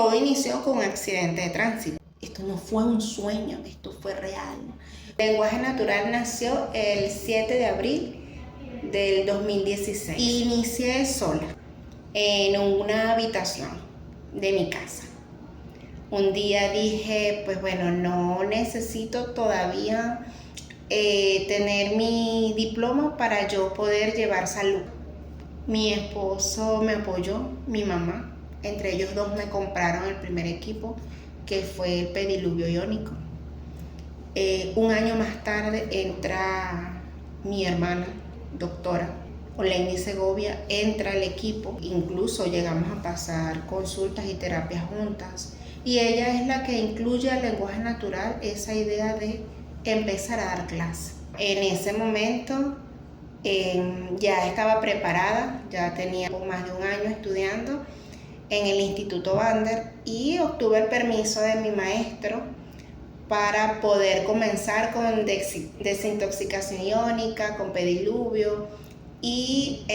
Todo inició con un accidente de tránsito. Esto no fue un sueño, esto fue real. Lenguaje Natural nació el 7 de abril del 2016. Inicié sola en una habitación de mi casa. Un día dije, pues bueno, no necesito todavía tener mi diploma para yo poder llevar salud. Mi esposo me apoyó, mi mamá, entre ellos dos me compraron el primer equipo, que fue el pediluvio iónico. Un año más tarde entra mi hermana, doctora Oleini Segovia, entra al equipo, incluso llegamos a pasar consultas y terapias juntas, y ella es la que incluye al lenguaje natural esa idea de empezar a dar clases. En ese momento ya estaba preparada, ya tenía más de un año estudiando en el Instituto Bander y obtuve el permiso de mi maestro para poder comenzar con desintoxicación iónica, con pediluvio y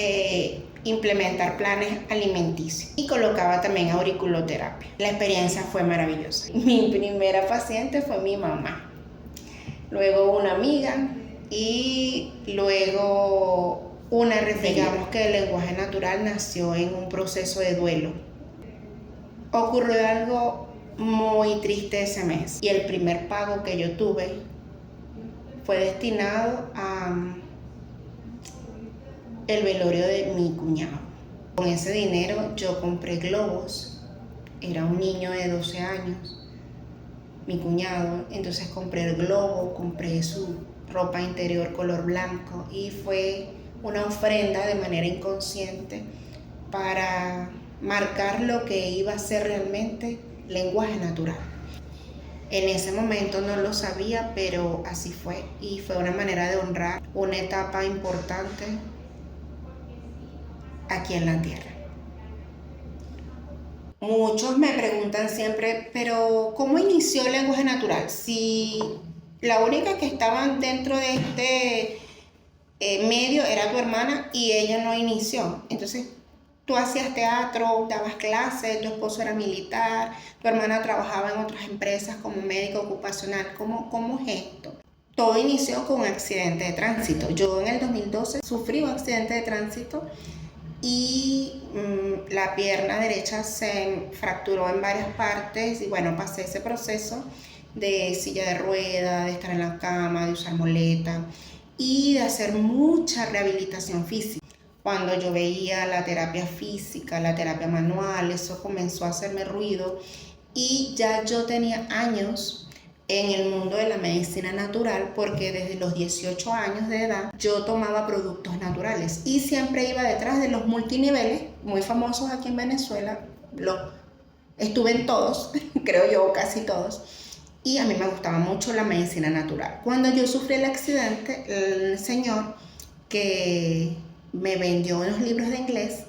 implementar planes alimenticios. Y colocaba también auriculoterapia. La experiencia fue maravillosa. Mi primera paciente fue mi mamá, luego una amiga y luego una referida. Digamos que el lenguaje natural nació en un proceso de duelo. Ocurrió algo muy triste ese mes y el primer pago que yo tuve fue destinado a el velorio de mi cuñado. Con ese dinero yo compré globos, era un niño de 12 años, mi cuñado, entonces compré el globo, compré su ropa interior color blanco y fue una ofrenda de manera inconsciente para marcar lo que iba a ser realmente lenguaje natural. En ese momento no lo sabía, pero así fue y fue una manera de honrar una etapa importante aquí en la tierra. Muchos me preguntan siempre, pero ¿cómo inició el lenguaje natural? Si la única que estaba dentro de este medio era tu hermana y ella no inició. Entonces, tú hacías teatro, dabas clases, tu esposo era militar, tu hermana trabajaba en otras empresas como médico ocupacional. ¿Cómo es esto? Todo inició con un accidente de tránsito. Yo en el 2012 sufrí un accidente de tránsito y la pierna derecha se fracturó en varias partes y bueno, pasé ese proceso de silla de ruedas, de estar en la cama, de usar muleta y de hacer mucha rehabilitación física. Cuando yo veía la terapia física, la terapia manual, eso comenzó a hacerme ruido y ya yo tenía años en el mundo de la medicina natural porque desde los 18 años de edad yo tomaba productos naturales y siempre iba detrás de los multiniveles muy famosos aquí en Venezuela. Estuve en todos, creo yo, casi todos. Y a mí me gustaba mucho la medicina natural. Cuando yo sufrí el accidente, el señor que me vendió unos libros de inglés,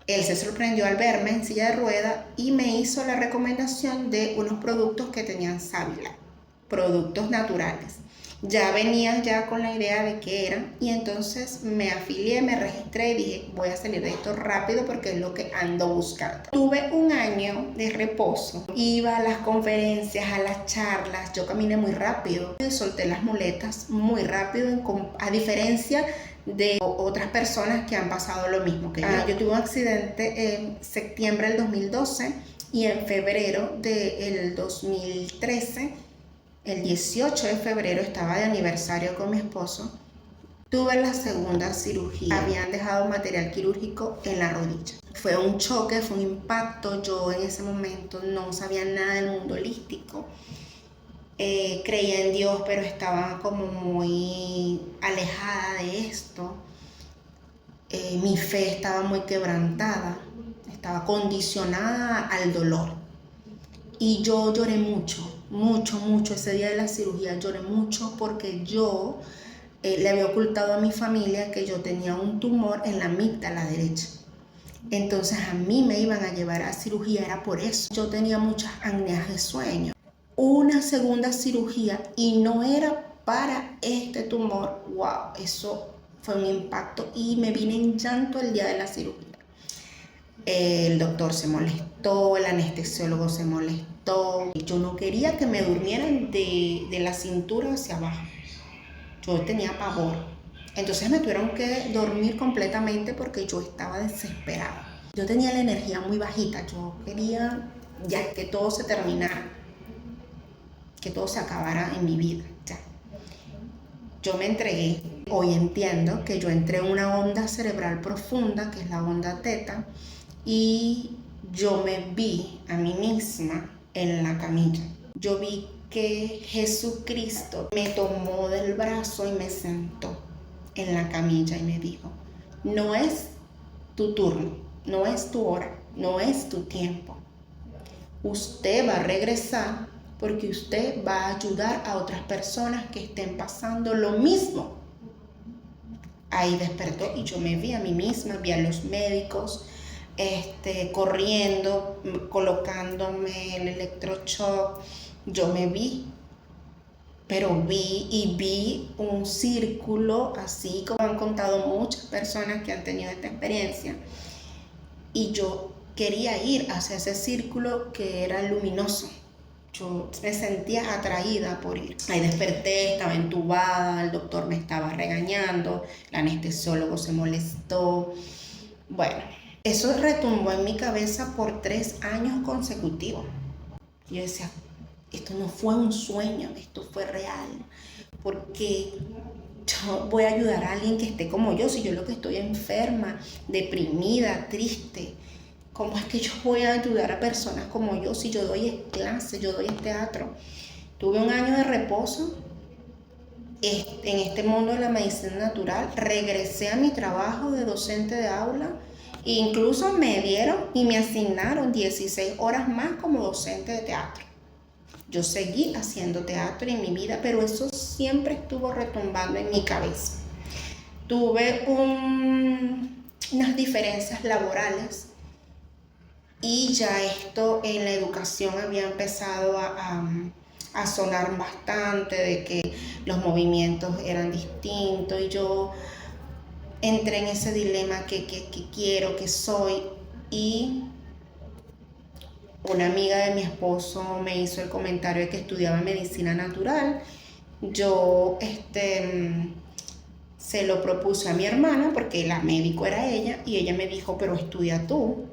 él se sorprendió al verme en silla de ruedas y me hizo la recomendación de unos productos que tenían sábila, productos naturales. Ya venía ya con la idea de qué eran y entonces me afilié, me registré y dije, voy a salir de esto rápido porque es lo que ando buscando. Tuve un año de reposo, iba a las conferencias, a las charlas, yo caminé muy rápido y solté las muletas muy rápido a diferencia de otras personas que han pasado lo mismo que yo. Yo tuve un accidente en septiembre del 2012 y en febrero del 2013, el 18 de febrero, estaba de aniversario con mi esposo, tuve la segunda cirugía. Habían dejado material quirúrgico en la rodilla. Fue un choque, fue un impacto. Yo en ese momento no sabía nada del mundo holístico. Creía en Dios, pero estaba como muy alejada de esto. Mi fe estaba muy quebrantada, estaba condicionada al dolor. Y yo lloré mucho ese día de la cirugía, lloré mucho porque yo le había ocultado a mi familia que yo tenía un tumor en la amígdala derecha. Entonces a mí me iban a llevar a cirugía, era por eso. Yo tenía muchas apneas de sueño. Una segunda cirugía y no era para este tumor. Wow, eso fue un impacto y me vine en llanto el día de la cirugía. El doctor se molestó, el anestesiólogo se molestó. Yo no quería que me durmieran de la cintura hacia abajo. Yo tenía pavor. Entonces me tuvieron que dormir completamente porque yo estaba desesperada. Yo tenía la energía muy bajita. Yo quería ya que todo se terminara, que todo se acabara en mi vida. Ya. Yo me entregué. Hoy entiendo que yo entré en una onda cerebral profunda, que es la onda teta, y yo me vi a mí misma en la camilla. Yo vi que Jesucristo me tomó del brazo y me sentó en la camilla y me dijo, no es tu turno, no es tu hora, no es tu tiempo. Usted va a regresar porque usted va a ayudar a otras personas que estén pasando lo mismo. Ahí despertó y yo me vi a mí misma, vi a los médicos corriendo, colocándome el electroshock. Yo me vi, pero vi un círculo, así como han contado muchas personas que han tenido esta experiencia. Y yo quería ir hacia ese círculo que era luminoso. Yo me sentía atraída por ir. Ahí desperté, estaba entubada, el doctor me estaba regañando, el anestesiólogo se molestó. Bueno, eso retumbó en mi cabeza por 3 años consecutivos. Yo decía, esto no fue un sueño, esto fue real. Porque yo voy a ayudar a alguien que esté como yo, si yo lo que estoy enferma, deprimida, triste. ¿Cómo es que yo voy a ayudar a personas como yo si yo doy clases, yo doy teatro? Tuve un año de reposo en este mundo de la medicina natural. Regresé a mi trabajo de docente de aula. Incluso me dieron y me asignaron 16 horas más como docente de teatro. Yo seguí haciendo teatro en mi vida, pero eso siempre estuvo retumbando en mi cabeza. Tuve unas diferencias laborales. Y ya esto en la educación había empezado a sonar bastante, de que los movimientos eran distintos y yo entré en ese dilema que quiero, que soy. Y una amiga de mi esposo me hizo el comentario de que estudiaba medicina natural. Yo se lo propuse a mi hermana porque la médico era ella y ella me dijo, pero estudia tú,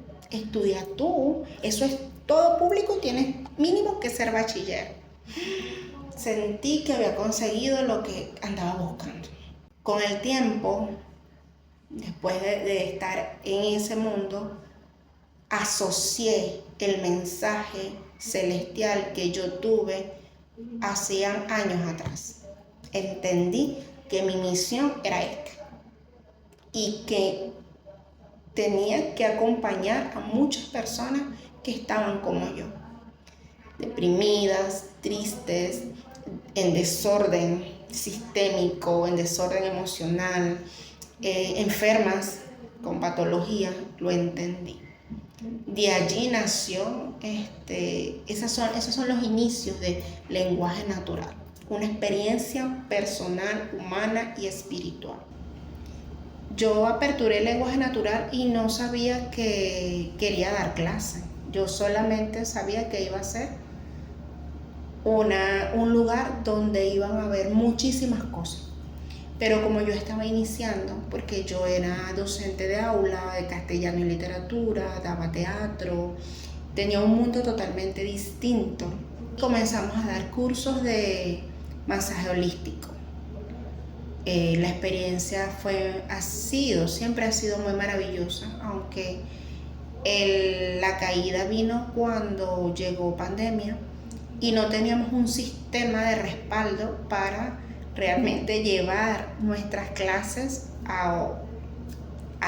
eso es todo público y tienes mínimo que ser bachiller. Sentí que había conseguido lo que andaba buscando. Con el tiempo, después de estar en ese mundo, asocié el mensaje celestial que yo tuve hacía años atrás. Entendí que mi misión era esta y que tenía que acompañar a muchas personas que estaban como yo, deprimidas, tristes, en desorden sistémico, en desorden emocional, enfermas con patologías. Lo entendí. De allí nació, esos son los inicios de lenguaje natural, una experiencia personal, humana y espiritual. Yo aperturé el lenguaje natural y no sabía que quería dar clase. Yo solamente sabía que iba a ser un lugar donde iban a haber muchísimas cosas. Pero como yo estaba iniciando, porque yo era docente de aula, de castellano y literatura, daba teatro, tenía un mundo totalmente distinto. Comenzamos a dar cursos de masaje holístico. La experiencia siempre ha sido muy maravillosa, aunque la caída vino cuando llegó pandemia y no teníamos un sistema de respaldo para realmente llevar nuestras clases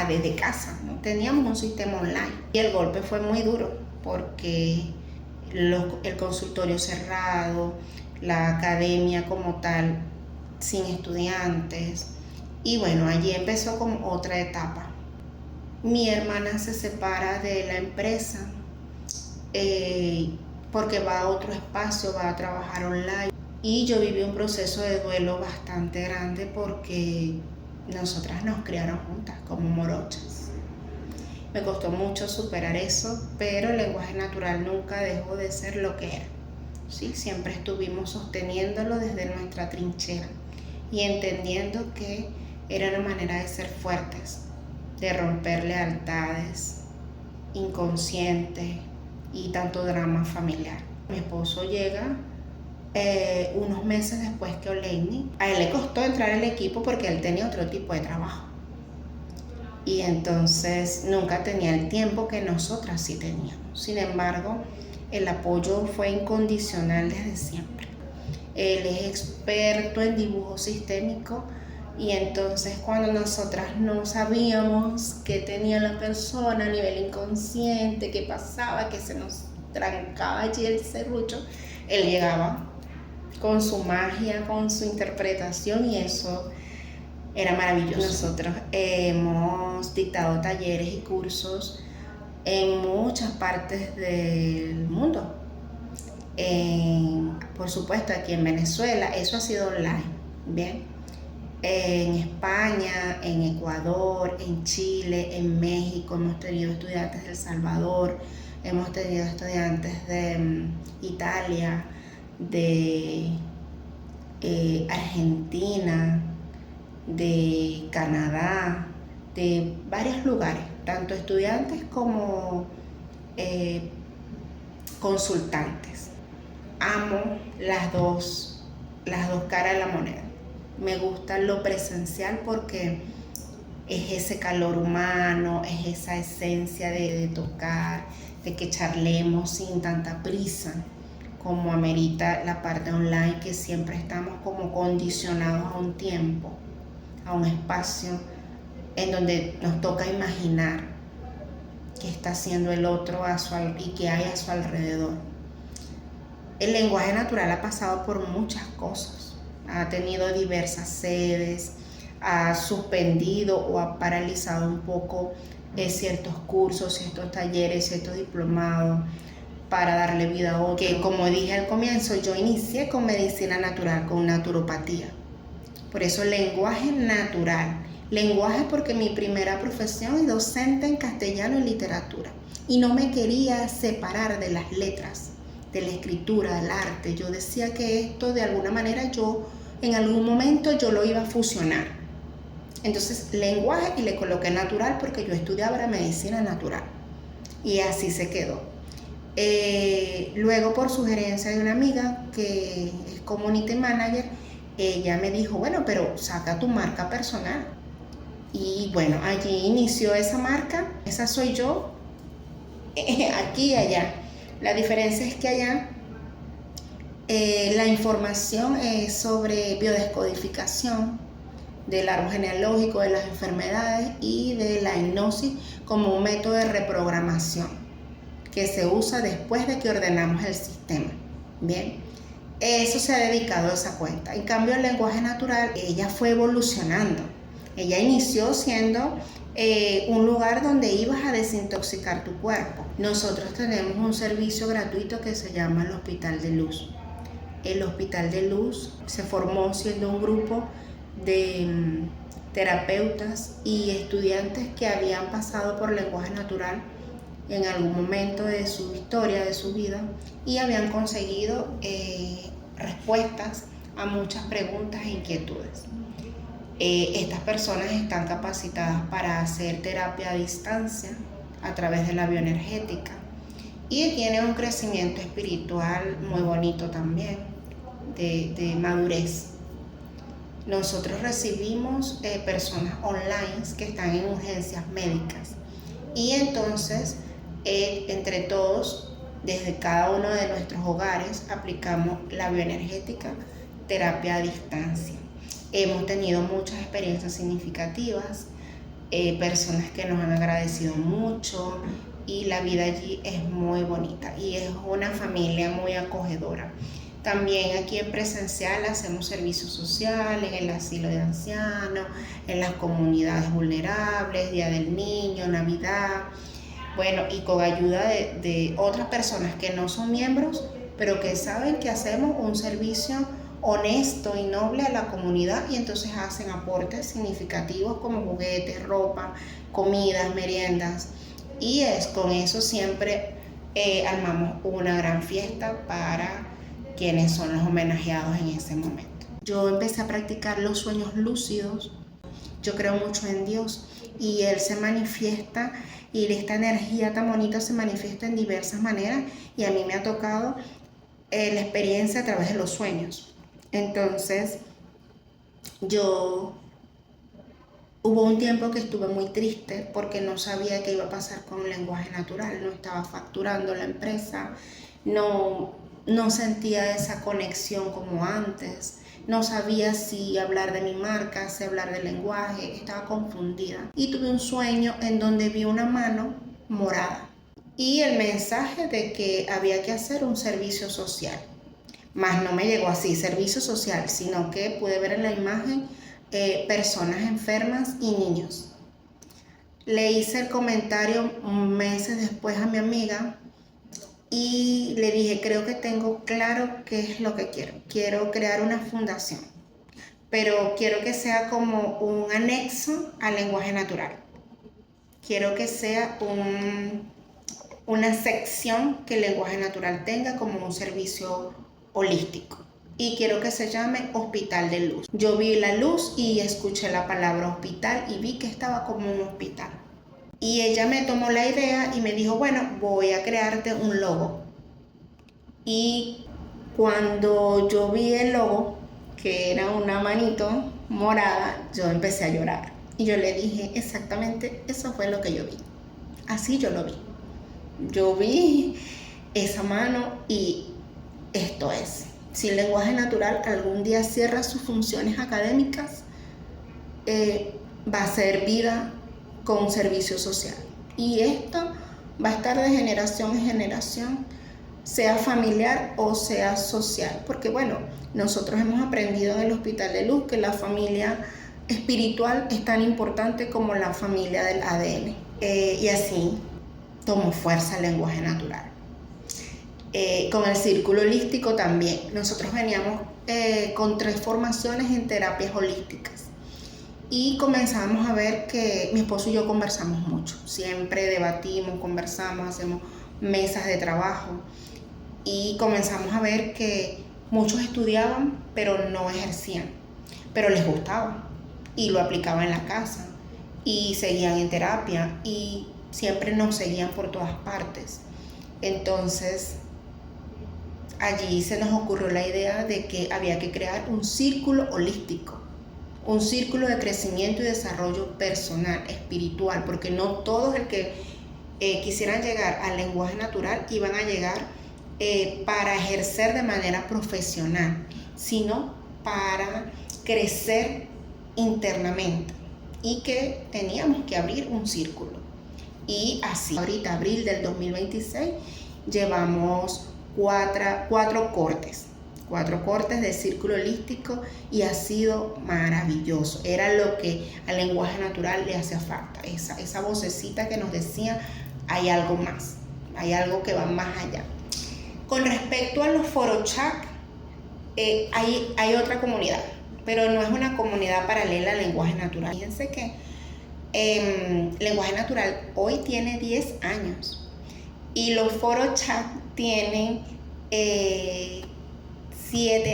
desde casa. No teníamos un sistema online y el golpe fue muy duro porque el consultorio cerrado, la academia como tal sin estudiantes, y bueno, allí empezó como otra etapa. Mi hermana se separa de la empresa porque va a otro espacio, va a trabajar online, y yo viví un proceso de duelo bastante grande porque nosotras nos criaron juntas como morochas. Me costó mucho superar eso, pero el lenguaje natural nunca dejó de ser lo que era. ¿Sí? Siempre estuvimos sosteniéndolo desde nuestra trinchera y entendiendo que era una manera de ser fuertes, de romper lealtades inconscientes y tanto drama familiar. Mi esposo llega unos meses después que Oleini. A él le costó entrar al equipo porque él tenía otro tipo de trabajo. Y entonces nunca tenía el tiempo que nosotras sí teníamos. Sin embargo, el apoyo fue incondicional desde siempre. Él es experto en dibujo sistémico y entonces cuando nosotras no sabíamos qué tenía la persona a nivel inconsciente, qué pasaba, que se nos trancaba allí el serrucho, él llegaba con su magia, con su interpretación y eso era maravilloso. Nosotros hemos dictado talleres y cursos en muchas partes del mundo. Por supuesto, aquí en Venezuela, eso ha sido online, ¿bien? En España, en Ecuador, en Chile, en México, hemos tenido estudiantes de El Salvador, hemos tenido estudiantes de Italia, de Argentina, de Canadá, de varios lugares, tanto estudiantes como consultantes. Amo las dos caras de la moneda. Me gusta lo presencial porque es ese calor humano, es esa esencia de tocar, de que charlemos sin tanta prisa, como amerita la parte online, que siempre estamos como condicionados a un tiempo, a un espacio en donde nos toca imaginar qué está haciendo el otro y qué hay a su alrededor. El lenguaje natural ha pasado por muchas cosas, ha tenido diversas sedes, ha suspendido o ha paralizado un poco ciertos cursos, ciertos talleres, ciertos diplomados para darle vida a otro. Que como dije al comienzo, yo inicié con medicina natural, con naturopatía. Por eso lenguaje natural. Lenguaje porque mi primera profesión es docente en castellano y literatura. Y no me quería separar de las letras, de la escritura, del arte. Yo decía que esto de alguna manera en algún momento yo lo iba a fusionar. Entonces lenguaje y le coloqué natural porque yo estudiaba la medicina natural. Y así se quedó. Luego por sugerencia de una amiga que es community manager, ella me dijo, bueno, pero saca tu marca personal. Y bueno, allí inició esa marca, esa soy yo, aquí y allá. La diferencia es que allá la información es sobre biodescodificación del árbol genealógico, de las enfermedades y de la hipnosis como un método de reprogramación que se usa después de que ordenamos el sistema. Bien, eso se ha dedicado a esa cuenta. En cambio, el lenguaje natural, ella fue evolucionando. Ella inició siendo un lugar donde ibas a desintoxicar tu cuerpo. Nosotros tenemos un servicio gratuito que se llama el Hospital de Luz. El Hospital de Luz se formó siendo un grupo de terapeutas y estudiantes que habían pasado por lenguaje natural en algún momento de su historia, de su vida, y habían conseguido respuestas a muchas preguntas e inquietudes. Estas personas están capacitadas para hacer terapia a distancia a través de la bioenergética y tienen un crecimiento espiritual muy bonito también, de madurez. Nosotros recibimos personas online que están en urgencias médicas y entonces entre todos, desde cada uno de nuestros hogares, aplicamos la bioenergética, terapia a distancia. Hemos tenido muchas experiencias significativas, personas que nos han agradecido mucho y la vida allí es muy bonita y es una familia muy acogedora. También aquí en presencial hacemos servicios sociales, en el asilo de ancianos, en las comunidades vulnerables, Día del Niño, Navidad, bueno, y con ayuda de otras personas que no son miembros, pero que saben que hacemos un servicio honesto y noble a la comunidad y entonces hacen aportes significativos como juguetes, ropa, comidas, meriendas. Y con eso siempre armamos una gran fiesta para quienes son los homenajeados en ese momento. Yo empecé a practicar los sueños lúcidos. Yo creo mucho en Dios y Él se manifiesta y esta energía tan bonita se manifiesta en diversas maneras y a mí me ha tocado la experiencia a través de los sueños. Entonces, hubo un tiempo que estuve muy triste porque no sabía qué iba a pasar con el lenguaje natural, no estaba facturando la empresa, no sentía esa conexión como antes, no sabía si hablar de mi marca, si hablar del lenguaje, estaba confundida. Y tuve un sueño en donde vi una mano morada y el mensaje de que había que hacer un servicio social. Más no me llegó así, servicio social, sino que pude ver en la imagen personas enfermas y niños. Le hice el comentario meses después a mi amiga y le dije, creo que tengo claro qué es lo que quiero. Quiero crear una fundación, pero quiero que sea como un anexo al lenguaje natural. Quiero que sea una sección que el lenguaje natural tenga como un servicio holístico. Y quiero que se llame Hospital de Luz. Yo vi la luz y escuché la palabra hospital y vi que estaba como un hospital. Y ella me tomó la idea y me dijo, bueno, voy a crearte un logo. Y cuando yo vi el logo, que era una manito morada, yo empecé a llorar. Y yo le dije, exactamente, eso fue lo que yo vi. Así yo lo vi. Yo vi esa mano y esto es. Si el lenguaje natural algún día cierra sus funciones académicas, va a ser vida con servicio social. Y esto va a estar de generación en generación, sea familiar o sea social. Porque bueno, nosotros hemos aprendido en el Hospital de Luz que la familia espiritual es tan importante como la familia del ADN. Y así tomó fuerza el lenguaje natural. Con el círculo holístico también. Nosotros veníamos con 3 formaciones en terapias holísticas y comenzamos a ver que mi esposo y yo conversamos mucho. Siempre debatimos, conversamos, hacemos mesas de trabajo y comenzamos a ver que muchos estudiaban pero no ejercían, pero les gustaba y lo aplicaban en la casa y seguían en terapia y siempre nos seguían por todas partes. Entonces, allí se nos ocurrió la idea de que había que crear un círculo holístico, un círculo de crecimiento y desarrollo personal, espiritual, porque no todos el que quisieran llegar al lenguaje natural iban a llegar para ejercer de manera profesional, sino para crecer internamente y que teníamos que abrir un círculo. Y así, ahorita, abril del 2026, llevamos 4 cortes de círculo holístico y ha sido maravilloso. Era lo que al lenguaje natural le hacía falta, esa vocecita que nos decía, hay algo más, hay algo que va más allá. Con respecto a los forochak, hay otra comunidad, pero no es una comunidad paralela al lenguaje natural. Fíjense que lenguaje natural hoy tiene 10 años y los forochak tienen 7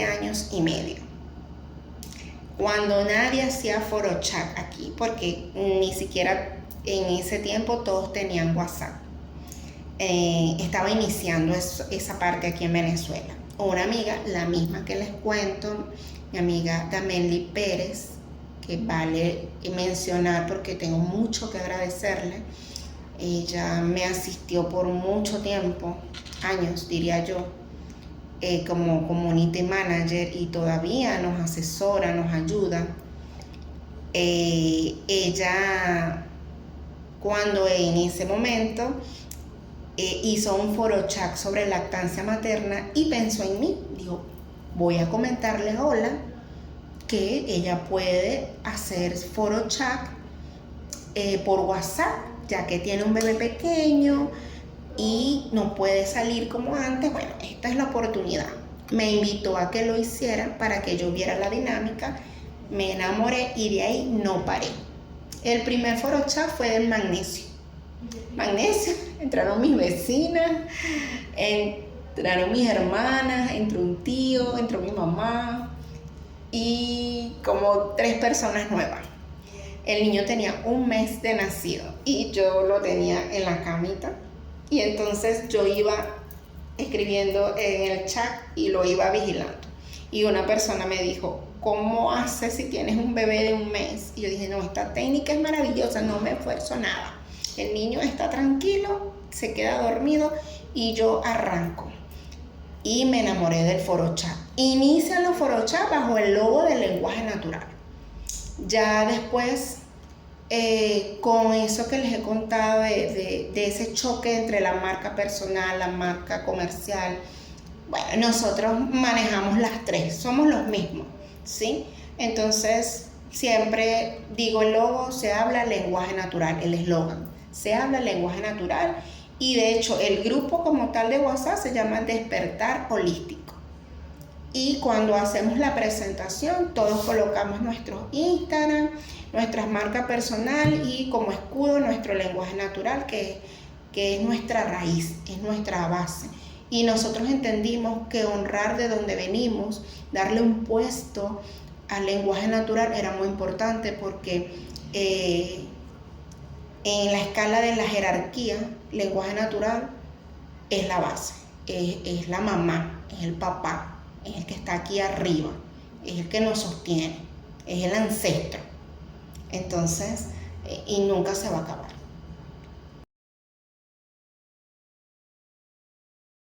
años y medio. Cuando nadie hacía forochak aquí, porque ni siquiera en ese tiempo todos tenían WhatsApp. Estaba iniciando esa parte aquí en Venezuela. Una amiga, la misma que les cuento, mi amiga Damelly Pérez, que vale mencionar porque tengo mucho que agradecerle. Ella me asistió por mucho tiempo, años diría yo, como community manager y todavía nos asesora, nos ayuda. Ella, cuando en ese momento hizo un forochak sobre lactancia materna y pensó en mí, dijo, voy a comentarle a Ola que ella puede hacer forochak por WhatsApp, ya que tiene un bebé pequeño y no puede salir como antes. Bueno, esta es la oportunidad. Me invitó a que lo hiciera para que yo viera la dinámica, me enamoré y de ahí no paré. El primer forochak fue del magnesio. magnesio. Entraron mis vecinas, entraron mis hermanas, entró un tío, entró mi mamá y como 3 personas nuevas. El niño tenía 1 mes de nacido y yo lo tenía en la camita, y entonces yo iba escribiendo en el chat y lo iba vigilando. Y una persona me dijo, ¿cómo haces si tienes un bebé de 1 mes? Y yo dije, no, esta técnica es maravillosa, no me esfuerzo nada. El niño está tranquilo, se queda dormido y yo arranco. Y me enamoré del foro chat. Inician los foro chat bajo el logo del lenguaje natural. Ya después, con eso que les he contado de ese choque entre la marca personal, la marca comercial, bueno, nosotros manejamos las 3, somos los mismos, ¿sí? Entonces, siempre digo el logo, se habla lenguaje natural, el eslogan, se habla lenguaje natural, y de hecho el grupo como tal de WhatsApp se llama Despertar Holístico. Y cuando hacemos la presentación, todos colocamos nuestros Instagram, nuestras marcas personal y como escudo nuestro lenguaje natural, que es nuestra raíz, es nuestra base. Y nosotros entendimos que honrar de donde venimos, darle un puesto al lenguaje natural era muy importante, porque en la escala de la jerarquía, lenguaje natural es la base, es la mamá, es el papá, es el que está aquí arriba, es el que nos sostiene, es el ancestro. Entonces, y nunca se va a acabar.